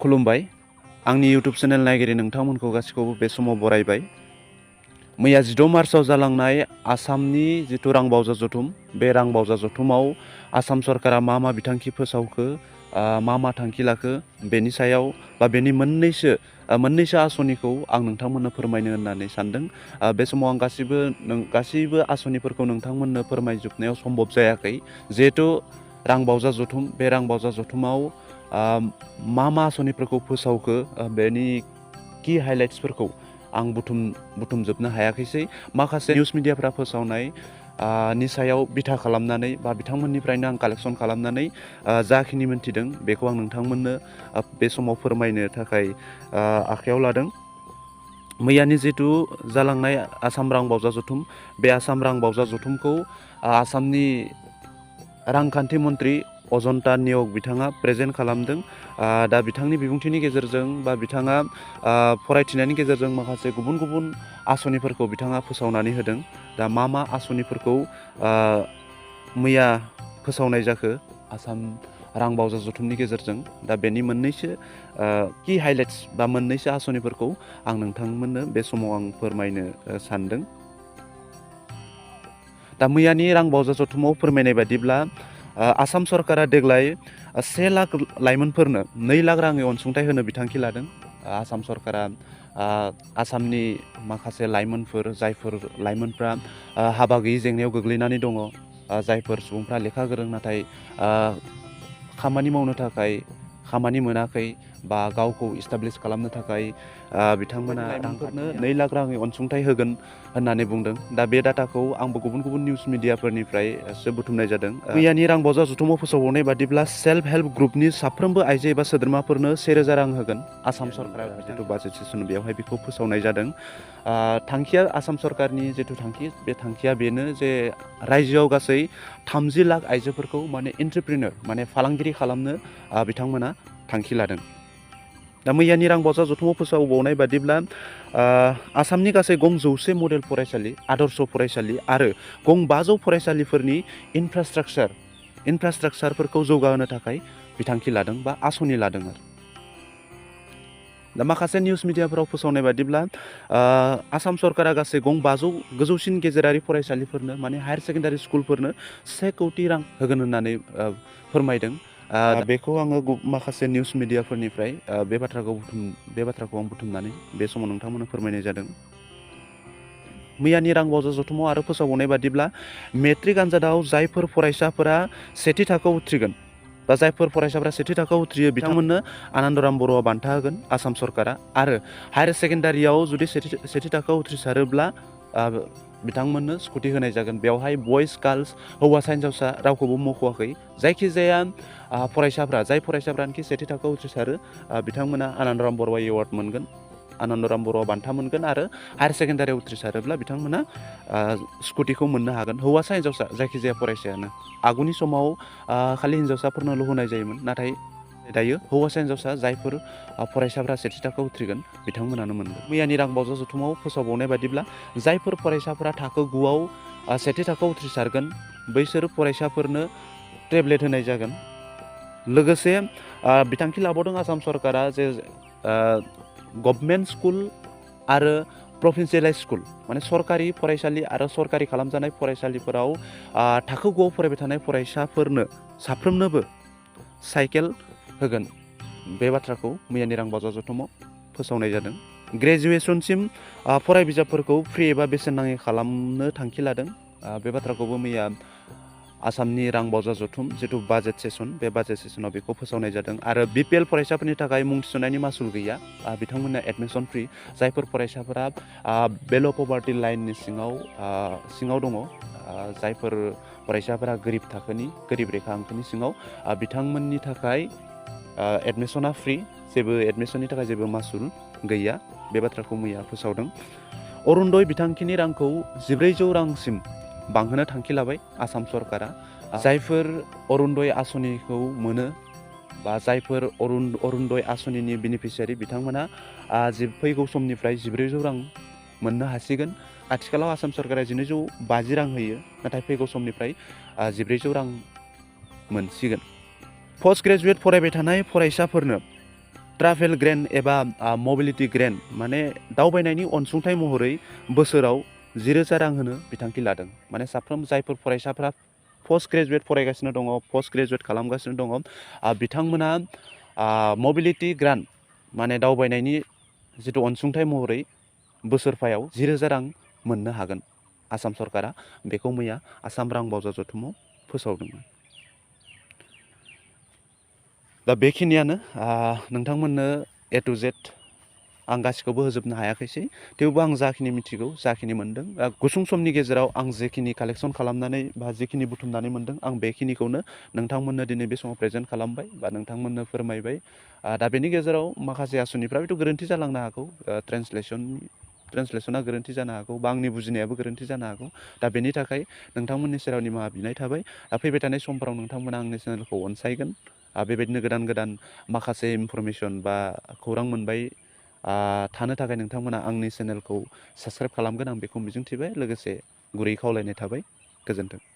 खुलुमबाय आंनि YouTube channel नायगिरि नोंथांमोनखौ गासिखौबो बे समाव बरायबाय। मैया 16 मार्चआव जालांनाय आसामनि जिथु रांबावजा जथुम, बे रांबावजा जथुमाव आसाम सरकारा मा बिथांखि फोसावखो, मा थांखि लाखो, बेनि सायाव बा बेनि मोननैसो आसनिखौ आं नोंथांमोननो फोरमायनो होननानै सानदों। बे समाव आं गासैबो आसनिफोरखौ नोंथांमोननो फोरमायजोबनायाव सम्भब जायाखै। जिहेथु रांबावजा जथुम, बे रांबावजा जथुमाव मा आसनिफोरखौ फोसावखो, बेनि की हाइलाइट्सफोरखौ आं बुथुमजोबनो हायाखैसै। माखासे निउस मिडियाफ्रा फोसावनाय नि सायाव बिथा खालामनानै बा बिथांमोननिफ्रायनो आं कालेक्सन खालामनानै जाखिनि मोन्थिदों बेखौ आं नोंथांमोननो बे समाव फोरमायनो थाखाय आखायाव लादों। मैयानि जिथु जालांनाय आसाम रांबावजा जथुम, बे आसाम रांबावजा जथुमखौ आसामनि रांखान्थि मन्त्रि अजन्ता नियग बिथाङा प्रेजेन्ट खालामदों। दा बिथांनि बिबुंथिनि गेजेरजों बा बिथाङा फरायथिनायनि गेजेरजों माखासे गुबुन आसनिफोरखौ बिथाङा फोसावनानै होदों। दा मा आसनिफोरखौ मैया फोसावनाय जाखो आसाम रांबावजा जथुमनि गेजेरजों, दा बेनि मोननैसो की हाइलाइट्स बा मोननैसो आसनिफोरखौ आं नोंथांमोननो बे समाव आं फोरमायनो सानदों। दा मैयानि रांबावजा जथुमाव फोरमायनाय बादिब्ला आसाम सरकारा देग्लाय 1 लाख लाइमोनफोरनो 2 लाख राङै अनसुंथाइ होनो बिथांखि लादों। आसाम सरकारा आसामनि माखासे लाइमोनफोर, जायफोर लाइमोनफ्रा हाबा गैयै जेंनायाव गोग्लैनानै दङ, जायफोर सुबुंफ्रा लेखा गोरों नाथाय खामानि मावनो थाखाय खामानि मोनाखै बा गावखौ इस्टाब्लिस खालामनो थाखाय बिथांमोना लाइमोनफोरनो 2 लाख राङै अनसुंथाइ होगोन होननानै बुंदों। दा बे डाटाखौ आंबो गुबुन निउस मिडियाफोरनिफ्रायसो बुथुमनाय जादों। मैयानि रांबावजा जथुमाव फोसावबावनाय बादिब्ला सेल्फ हेल्प ग्रुपनि साफ्रोमबो आइजो एबा सोद्रोमाफोरनो 1000 रां होगोन आसाम सरकारा जिथु बाजेट सेसन, बेवहाय बेखौ फोसावनाय जादों। थांखिया आसाम सरकारनि जिथु थांखि, बे थांखिया बेनो जे रायजोआव गासै 30 लाख आइजोफोरखौ माने एन्ट्रप्रेन्योर, माने फालांगिरि खालामनो बिथांमोना थांखि लादों। दा मैयानि रांबावजा जथुमाव फोसावबावनाय बादिब्ला आसामनि गासै गं 100 मडेल फरायसालि, आदर्श फरायसालि आरो गं 500 फरायसालिफोरनि इनफ्रास्ट्राक्चारफोरखौ जौगाहोनो थाखाय बिथांखि लादों बा आसनि लादों आरो। दा माखासे निउस मिडियाफोराव फोसावनाय बादिब्ला आसाम सरकारा गासै गं 500 गोजौसिन गेजेरारि फरायसालिफोरनो, माने हायार सेकेन्डारि स्कुलफोरनो 1 कौटि रां होगोन होननानै फोरमायदों। बेखौ आङो माखासे निउस मिडियाफोरनिफ्राय बे बाथ्राखौ आं बुथुमनानै बे समाव नोंथांमोननो फोरमायनाय जादों। मैयानि रांबावजा जथुमाव आरो फोसावबावनाय बादिब्ला मेट्रिक आनजादाव जायफोर फरायसाफोरा सेथि थाखोआव उथ्रिगोन बा जायफोर फरायसाफोरा सेथि थाखोआव उथ्रियो बिथांमोननो आनन्दराम बर'आ बान्था होगोन आसाम सरकारा। आरो हायार सेकेन्डारियाव जुदि सेथि थाखोआव उथ्रिसारोब्ला बिथांमोननो स्कुटि होनाय जागोन। बेवहाय बयस गार्लस, हौवासा हिन्जावसा रावखौबो मख'वाखै। जायखिजाया जाय फरायसाफ्रानोखि सेथि थाखोआव उथ्रिसारो बिथांमोना आनन्दराम बर'आ एवार्ड मोनगोन, आनन्दराम बर'आ बान्था मोनगोन। आरो हायार सेकेन्डारियाव उथ्रिसारोब्ला बिथांमोना स्कुटिखौ मोननो हागोन, हौवासा हिन्जावसा जायखिजाया फरायसायानो। आगुनि समाव खालि हिन्जावसाफोरनोल' होनाय जायोमोन, नाथाय दायो हौवासा हिन्जावसा जायफोर फरायसाफ्रा सेथि थाखोआव उथ्रिगोन बिथांमोनानो मोनगोन। मैयानि रांबावजा जथुमाव फोसावबावनाय बादिब्ला जायफोर फरायसाफोरा थाखो 9आव सेथि थाखोआव उथ्रिसारगोन बैसोर फरायसाफोरनो टेब्लेट होनाय जागोन। लोगोसे बिथांखि लाबावदों आसाम सरकारा जे गभर्नमेन्ट स्कुल आरो प्रभिन्सियेलाइज स्कुल, माने सरकारि फरायसालि आरो सरकारि खालामजानाय फरायसालिफोराव थाखो 9आव फरायबाय थानाय फरायसाफोरनो साफ्रोमनोबो साइकेल होगोन। बे बाथ्राखौ मैयानि रांबावजा जथुमाव फोसावनाय जादों। ग्रेजुवेसनसिम फराय बिजाबफोरखौ फ्रि एबा बेसेन नाङै खालामनो थांखि लादों। बे बाथ्राखौबो मैया आसामनि रांबावजा जथुम जिथु बाजेट सेसन, बे बाजेट सेसनाव बेखौ फोसावनाय जादों। आरो BPL फरायसाफोरनि थाखाय मुं थिसननायनि मासुल गैया, बिथांमोननो एडमिसन फ्रि। जायफोर फरायसाफोरा बेल' पभार्टि लाइननि सिङाव दङ, जायफोर फरायसाफोरा गोरिब रेखा हांखोनि सिङाव, बिथांमोननि थाखाय एडमिसना फ्रि, एडमिसननि थाखाय जेबो मासुल गैया। बे बाथ्राखौ मैया फोसावदों। अरुण'दय बिथांखिनि रांखौ 1400 रांसिम बांहोनो थांखि लाबाय आसाम सरकारा। जायफोर अरुण'दय आसनिखौ मोनो बा जायफोर अरुण'दय आसनिनि बेनिफिसियारि बिथांमोना फैगौ समनिफ्राय 1400 रां मोननो हासिगोन। आथिखालाव आसाम सरकारा 1250 रां होयो, नाथाय फैगौ समनिफ्राय 1400 रां मोनसिगोन। पस्ट ग्रेजुवेट फरायबाय थानाय फरायसाफोरनो ट्राभेल ग्रेन्ट एबा मबिलिटि ग्रेन्ट माने दावबायनायनि अनसुंथाइ महरै बोसोराव 10,000 रां होनो बिथांखि लादों। माने साफ्रोम जायफोर फरायसाफ्रा पोस्ट ग्रेजुवेट फरायगासिनो दङ, पोस्ट ग्रेजुवेट खालामगासिनो दङ, बिथांमोना मबिलिटि ग्रान्ट माने दावबायनायनि जिथु अनसुंथाइ महरै बोसोरफायाव 10,000 रां मोननो हागोन। आसाम सरकारा बेखौ मैया आसाम रां बावजा जथुमाव फोसावदोंमोन। दा बेखिनियानो नोंथांमोननो ए टु जेड आं गासिखौबो होजोबनो हायाखैसै, थेवबो आं जाखिनि मिथिगौ, जाखिनि मोनदों, गुसुं समनि गेजेराव आं जेखिनि कालेक्सन खालामनानै बा जेखिनि बुथुमनानै मोनदों, आं बेखिनिखौनो नोंथांमोननो दिनै बे समाव प्रेजेन्ट खालामबाय बा नोंथांमोननो फोरमायबाय। दा बेनि गेजेराव माखासे आसुनिफ्रा हयथ' गोरोन्थि जालांनो हागौ, ट्रेन्सलेसना गोरोन्थि जानो हागौ बा आंनि बुजिनायाबो गोरोन्थि जानो हागौ। दा बेनि थाखाय नोंथांमोननि सेराव निमाहा बिनाय थाबाय। फैबाय थानाय समफोराव नोंथांमोना आंनि चेनेलखौ अनसायगोन, बेबायदिनो गोदान गोदान माखासे इनफरमेसन बा खौरां मोनबाय थानो थाखाय नोंथांमोना आंनि चेनेलखौ साबस्क्राइब खालामगोन, आं बेखौ मिजिंथिबाय। लोगोसे गुरै खावलायनाय थाबाय। गोजोन्थों।